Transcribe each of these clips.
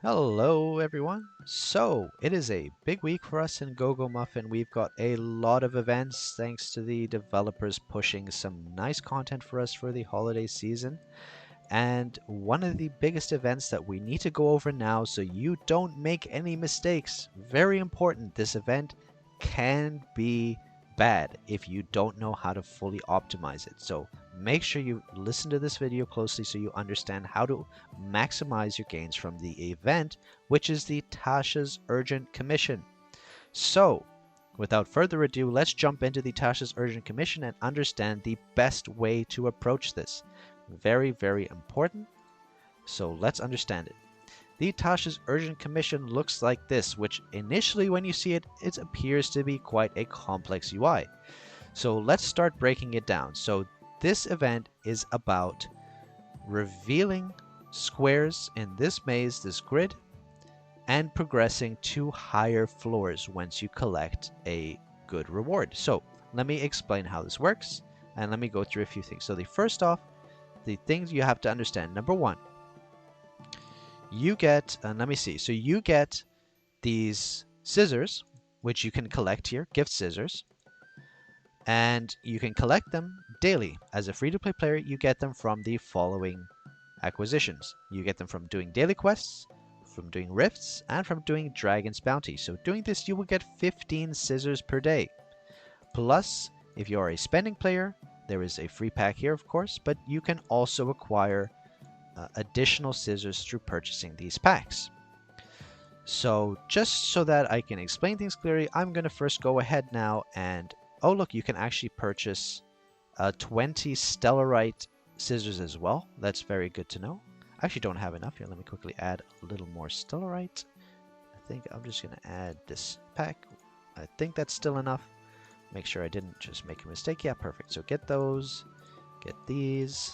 Hello everyone. So it is a big week for us in Go Go Muffin. We've got a lot of events thanks to the developers pushing some nice content for us for the holiday season. And one of the biggest events that we need to go over now so you don't make any mistakes. Very important. This event can be bad if you don't know how to fully optimize it. So make sure you listen to this video closely so you understand how to maximize your gains from the event, which is the Tasha's Urgent Commission. So, without further ado, let's jump into the Tasha's Urgent Commission and understand the best way to approach this. Very, very important. So let's understand it. The Tasha's Urgent Commission looks like this, which initially when you see it, it appears to be quite a complex UI. So let's start breaking it down. So this event is about revealing squares in this maze, this grid, and progressing to higher floors once you collect a good reward. So let me explain how this works, and let me go through a few things. So the things you have to understand. Number one, you get, let me see. So you get these scissors, which you can collect here, gift scissors, and you can collect them daily. As a free-to-play player, you get them from the following acquisitions. You get them from doing daily quests, from doing rifts, and from doing Dragon's Bounty. So doing this, you will get 15 scissors per day. Plus, if you are a spending player, there is a free pack here, of course, but you can also acquire additional scissors through purchasing these packs. So just so that I can explain things clearly, I'm going to first go ahead now and, oh look, you can actually purchase 20 Stellarite scissors as well. That's very good to know. I actually don't have enough here. Let me quickly add a little more Stellarite. I think I'm just going to add this pack. I think that's still enough. Make sure I didn't just make a mistake. Yeah, perfect. So get those, get these,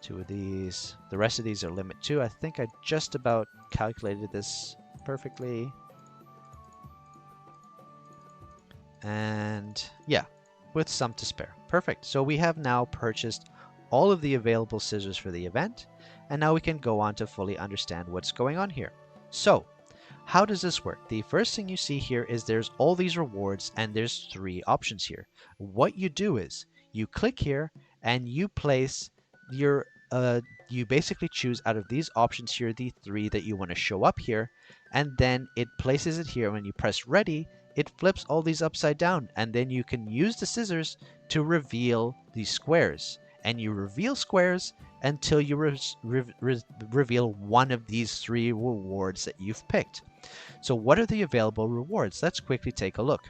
two of these. The rest of these are limit 2. I think I just about calculated this perfectly. And yeah, with some to spare. Perfect. So we have now purchased all of the available scissors for the event, and now we can go on to fully understand what's going on here. So, how does this work? The first thing you see here is there's all these rewards, and there's 3 options here. What you do is you click here and you place your you basically choose out of these options here the 3 that you want to show up here, and then it places it here. When you press ready, it flips all these upside down, and then you can use the scissors to reveal these squares. And you reveal squares until you reveal one of these 3 rewards that you've picked. So what are the available rewards? Let's quickly take a look.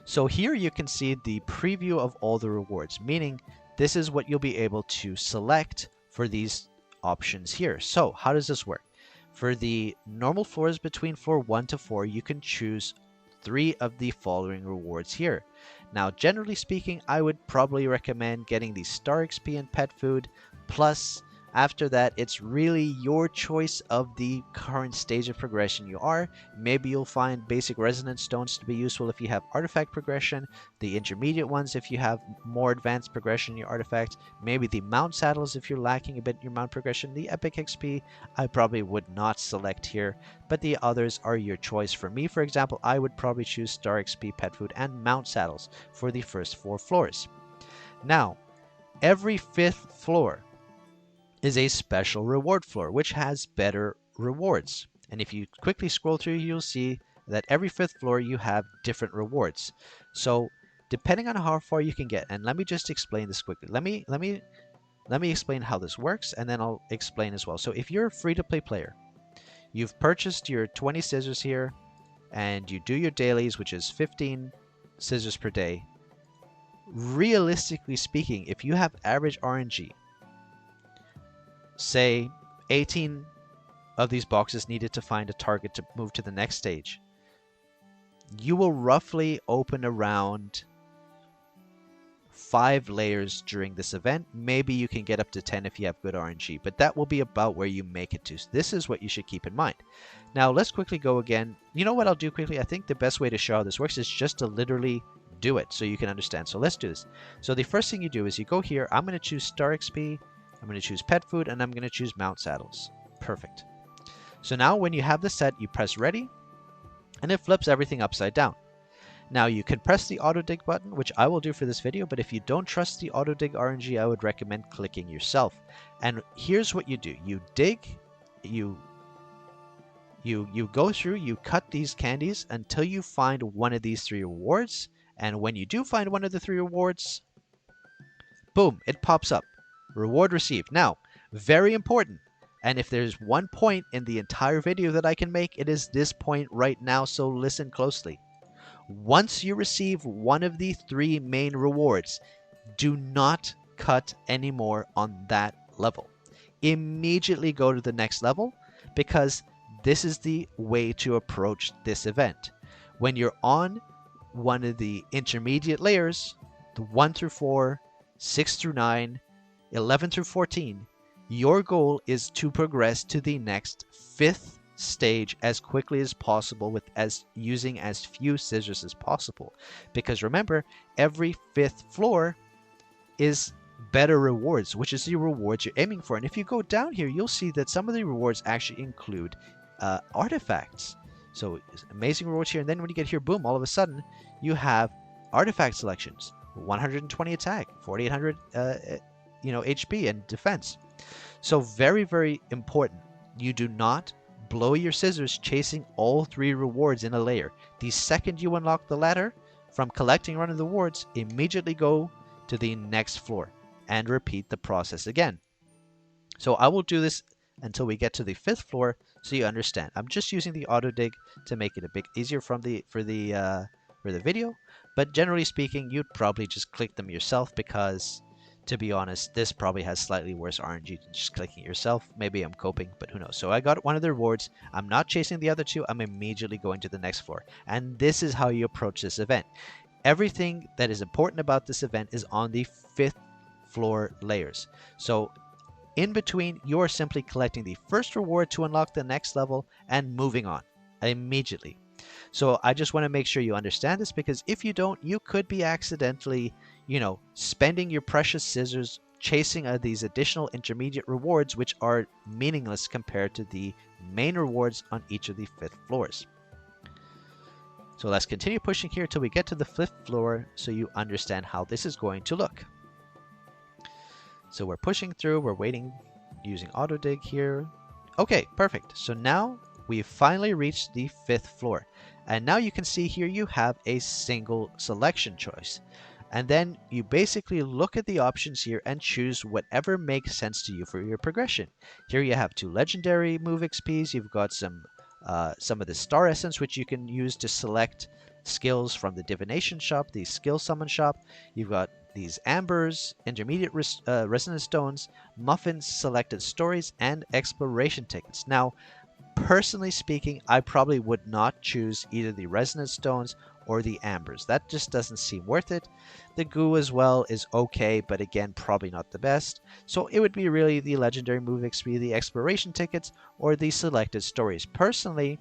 So here you can see the preview of all the rewards, meaning this is what you'll be able to select for these options here. So how does this work? For the normal floors between floor 1 to 4, you can choose 3 of the following rewards here. Now, generally speaking, I would probably recommend getting the Star XP and Pet Food. Plus, after that, it's really your choice of the current stage of progression you are. Maybe you'll find basic resonance stones to be useful if you have artifact progression, the intermediate ones if you have more advanced progression in your artifact, maybe the mount saddles if you're lacking a bit in your mount progression. The epic XP I probably would not select here, but the others are your choice. For me, for example, I would probably choose Star XP, Pet Food, and mount saddles for the first 4 floors. Now, every 5th floor is a special reward floor, which has better rewards. And if you quickly scroll through, you'll see that every 5th floor you have different rewards. So depending on how far you can get, and let me just explain this quickly. Let me explain how this works, and then I'll explain as well. So if you're a free-to-play player, you've purchased your 20 scissors here, and you do your dailies, which is 15 scissors per day. Realistically speaking, if you have average RNG, say 18 of these boxes needed to find a target to move to the next stage, you will roughly open around 5 layers during this event. Maybe you can get up to 10 if you have good RNG, but that will be about where you make it to. So this is what you should keep in mind. Now let's quickly go again. You know what I'll do quickly? I think the best way to show how this works is just to literally do it so you can understand. So let's do this. So the first thing you do is you go here. I'm going to choose Star XP. I'm going to choose pet food, and I'm going to choose mount saddles. Perfect. So now when you have this set, you press ready, and it flips everything upside down. Now you can press the auto dig button, which I will do for this video, but if you don't trust the auto dig RNG, I would recommend clicking yourself. And here's what you do. You dig, you go through, you cut these candies until you find one of these 3 rewards, and when you do find one of the 3 rewards, boom, it pops up. Reward received. Now, very important, and if there's one point in the entire video that I can make, it is this point right now, so listen closely. Once you receive one of the 3 main rewards, do not cut anymore on that level. Immediately go to the next level, because this is the way to approach this event. When you're on one of the intermediate layers, the 1 through 4, 6 through 9, 11 through 14, your goal is to progress to the next 5th stage as quickly as possible using as few scissors as possible. Because remember, every 5th floor is better rewards, which is the rewards you're aiming for. And if you go down here, you'll see that some of the rewards actually include artifacts. So amazing rewards here, and then when you get here, boom, all of a sudden you have artifact selections. 120 attack, 4800 HP and defense. So very, very important. You do not blow your scissors chasing all 3 rewards in a layer. The second you unlock the ladder from collecting one of the rewards, immediately go to the next floor and repeat the process again. So I will do this until we get to the 5th floor, so you understand. I'm just using the auto dig to make it a bit easier for the video, but generally speaking, you'd probably just click them yourself, because to be honest, this probably has slightly worse RNG than just clicking it yourself. Maybe I'm coping, but who knows. So I got one of the rewards. I'm not chasing the other 2. I'm immediately going to the next floor. And this is how you approach this event. Everything that is important about this event is on the 5th floor layers. So in between, you're simply collecting the first reward to unlock the next level and moving on immediately. So I just want to make sure you understand this, because if you don't, you could be accidentally, spending your precious scissors chasing these additional intermediate rewards, which are meaningless compared to the main rewards on each of the 5th floors. So let's continue pushing here till we get to the 5th floor, so you understand how this is going to look. So we're pushing through, we're waiting, using auto dig here. Okay, perfect. So now we've finally reached the 5th floor. And now you can see here you have a single selection choice. And then you basically look at the options here and choose whatever makes sense to you for your progression. Here you have 2 legendary move XPs. You've got some of the star essence, which you can use to select skills from the divination shop, the skill summon shop. You've got these ambers, intermediate resonance stones, muffins, selected stories, and exploration tickets. Now, personally speaking, I probably would not choose either the resonance stones or the ambers. That just doesn't seem worth it. The goo as well is okay, but again, probably not the best. So it would be really the legendary move XP, the exploration tickets, or the selected stories. Personally,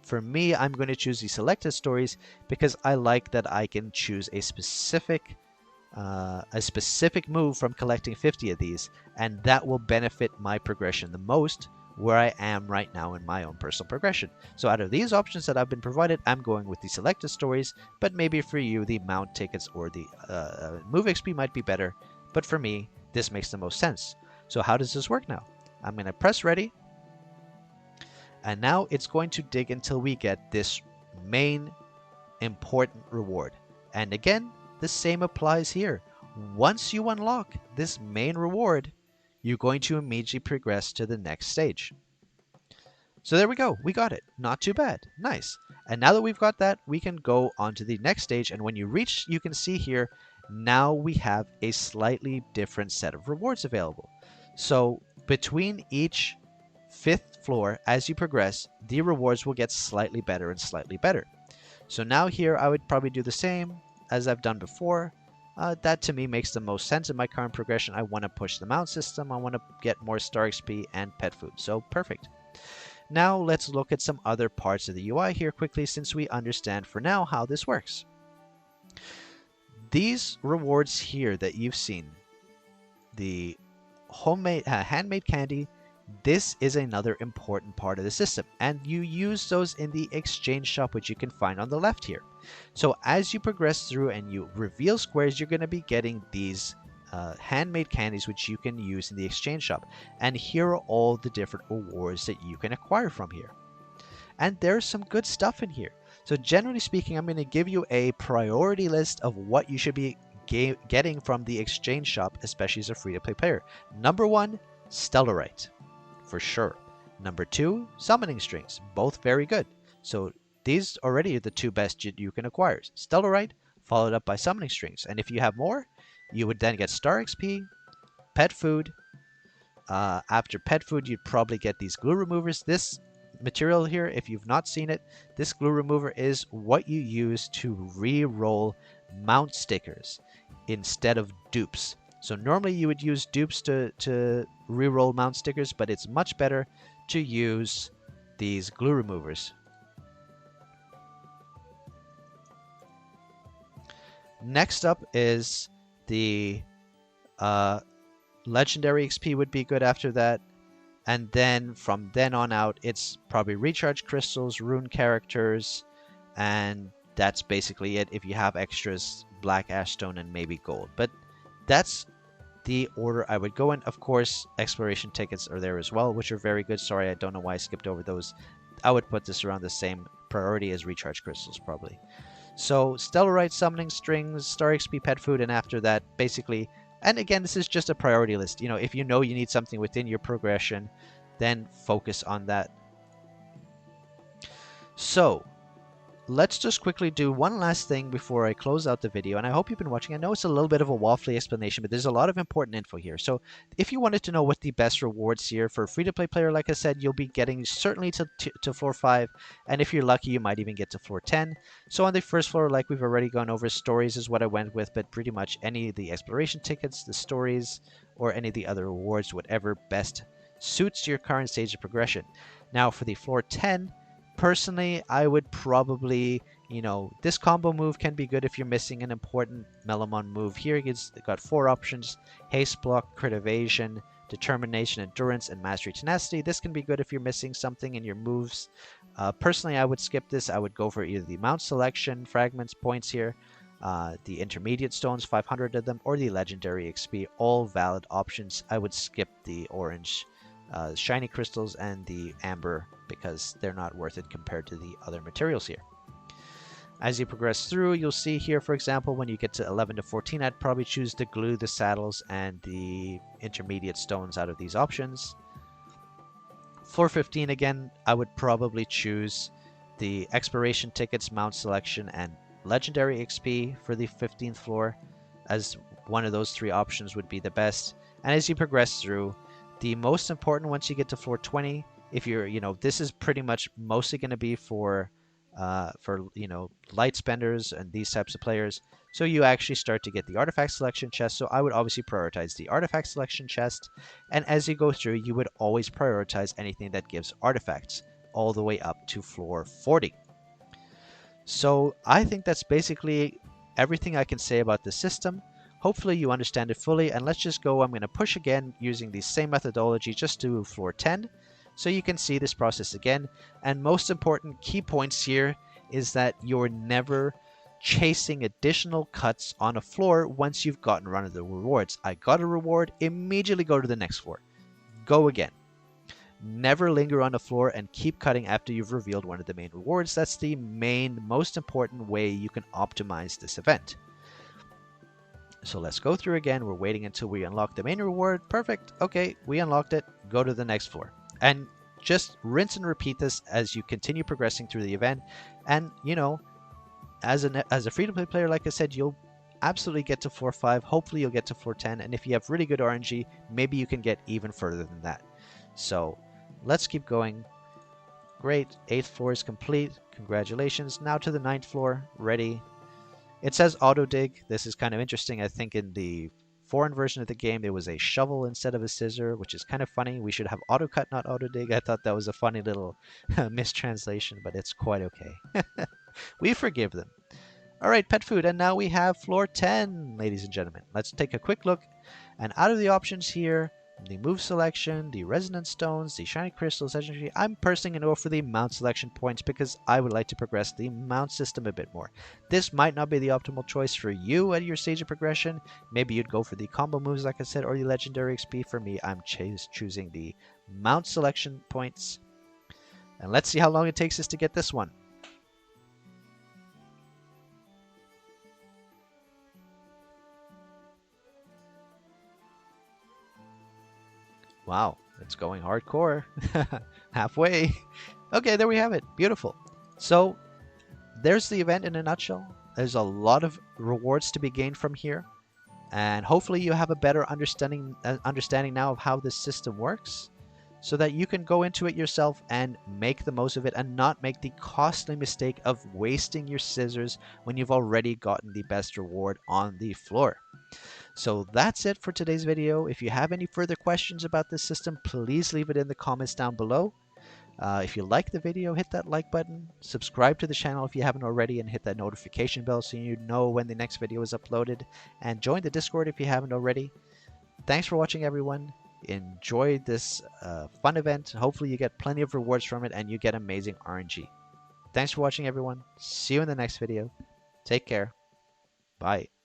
for me, I'm going to choose the selected stories because I like that I can choose a specific move from collecting 50 of these, and that will benefit my progression the most, where I am right now in my own personal progression. So out of these options that I've been provided, I'm going with the selected stories, but maybe for you, the mount tickets or the move XP might be better, but for me, this makes the most sense. So how does this work now? I'm going to press ready, and now it's going to dig until we get this main important reward. And again, the same applies here. Once you unlock this main reward, you're going to immediately progress to the next stage. So there we go. We got it. Not too bad. Nice. And now that we've got that, we can go on to the next stage. And when you reach, you can see here, now we have a slightly different set of rewards available. So between each 5th floor, as you progress, the rewards will get slightly better and slightly better. So now here, I would probably do the same as I've done before. That to me makes the most sense in my current progression. I want to push the mount system. I want to get more star XP and pet food. So perfect. Now let's look at some other parts of the UI here quickly, since we understand for now how this works. These rewards here that you've seen, the homemade, handmade candy, this is another important part of the system, and you use those in the exchange shop, which you can find on the left here. So as you progress through and you reveal squares, you're going to be getting these handmade candies, which you can use in the exchange shop. And here are all the different rewards that you can acquire from here. And there's some good stuff in here. So generally speaking, I'm going to give you a priority list of what you should be getting from the exchange shop, especially as a free-to-play player. Number 1, Stellarite, for sure. Number 2, Summoning Strings, both very good. So these already are the 2 best you can acquire. Stellarite, followed up by Summoning Strings. And if you have more, you would then get Star XP, Pet Food. After Pet Food, you'd probably get these glue removers. This material here, if you've not seen it, this glue remover is what you use to re-roll mount stickers instead of dupes. So normally you would use dupes to re-roll mount stickers, but it's much better to use these glue removers. Next up is the legendary XP would be good after that. And then from then on out, it's probably recharge crystals, rune characters, and that's basically it. If you have extras, black ashstone and maybe gold. But that's the order I would go in. Of course, exploration tickets are there as well, which are very good. Sorry, I don't know why I skipped over those. I would put this around the same priority as recharge crystals probably. So Stellarite, Summoning Strings, Star XP, Pet Food, and after that, basically. And again, this is just a priority list. You know, if you know you need something within your progression, then focus on that. So let's just quickly do one last thing before I close out the video, and I hope you've been watching. I know it's a little bit of a waffly explanation, but there's a lot of important info here. So if you wanted to know what the best rewards here for a free-to-play player, like I said, you'll be getting certainly to floor 5, and if you're lucky, you might even get to floor 10. So on the first floor, like we've already gone over, stories is what I went with, but pretty much any of the exploration tickets, the stories, or any of the other rewards, whatever best suits your current stage of progression. Now for the floor 10, personally, I would probably, you know, this combo move can be good if you're missing an important Melamon move. Here it's got 4 options: Haste Block, Crit Evasion, Determination, Endurance, and Mastery Tenacity. This can be good if you're missing something in your moves. Personally, I would skip this. I would go for either the Mount Selection, Fragments, points here, the Intermediate Stones, 500 of them, or the Legendary XP. All valid options. I would skip the orange shiny crystals and the amber because they're not worth it compared to the other materials here. As you progress through, you'll see here, for example, when you get to 11 to 14, I'd probably choose the glue, the saddles, and the intermediate stones out of these options. Floor 15, again, I would probably choose the exploration tickets, mount selection, and legendary XP for the 15th floor, as one of those 3 options would be the best. And as you progress through, the most important once you get to floor 20, if you're, you know, this is pretty much mostly going to be for you know, light spenders and these types of players. So you actually start to get the artifact selection chest. So I would obviously prioritize the artifact selection chest. And as you go through, you would always prioritize anything that gives artifacts all the way up to floor 40. So I think that's basically everything I can say about the system. Hopefully you understand it fully, and let's just go. I'm going to push again using the same methodology just to floor 10. So you can see this process again. And most important key points here is that you're never chasing additional cuts on a floor once you've gotten one of the rewards. I got a reward, immediately go to the next floor. Go again. Never linger on a floor and keep cutting after you've revealed one of the main rewards. That's the main, most important way you can optimize this event. So let's go through again. We're waiting until we unlock the main reward. Perfect. Okay, we unlocked it. Go to the next floor. And just rinse and repeat this as you continue progressing through the event. And, you know, as a free-to-play player, like I said, you'll absolutely get to floor 5. Hopefully you'll get to floor 10. And if you have really good RNG, maybe you can get even further than that. So let's keep going. Great. 8th floor is complete. Congratulations. Now to the 9th floor. Ready. It says auto dig. This is kind of interesting. I think in the foreign version of the game, there was a shovel instead of a scissor, which is kind of funny. We should have auto cut, not auto dig. I thought that was a funny little mistranslation, but it's quite okay. We forgive them. All right, pet food. And now we have floor 10, ladies and gentlemen. Let's take a quick look. And out of the options here, the move selection, the resonance stones, the shiny crystals, essentially, I'm personally going to go for the mount selection points because I would like to progress the mount system a bit more. This might not be the optimal choice for you at your stage of progression. Maybe you'd go for the combo moves, like I said, or the legendary XP. For me, I'm choosing the mount selection points. And let's see how long it takes us to get this one. Wow, it's going hardcore. Halfway. Okay, there we have it. Beautiful. So there's the event in a nutshell. There's a lot of rewards to be gained from here. And hopefully you have a better understanding now of how this system works, so that you can go into it yourself and make the most of it and not make the costly mistake of wasting your scissors when you've already gotten the best reward on the floor. So that's it for today's video. If you have any further questions about this system, please leave it in the comments down below. If you like the video, hit that like button, subscribe to the channel if you haven't already, and hit that notification bell so you know when the next video is uploaded, and join the Discord if you haven't already. Thanks for watching, everyone. Enjoy this fun event. Hopefully you get plenty of rewards from it and you get amazing RNG. Thanks for watching, everyone. See you in the next video. Take care. Bye.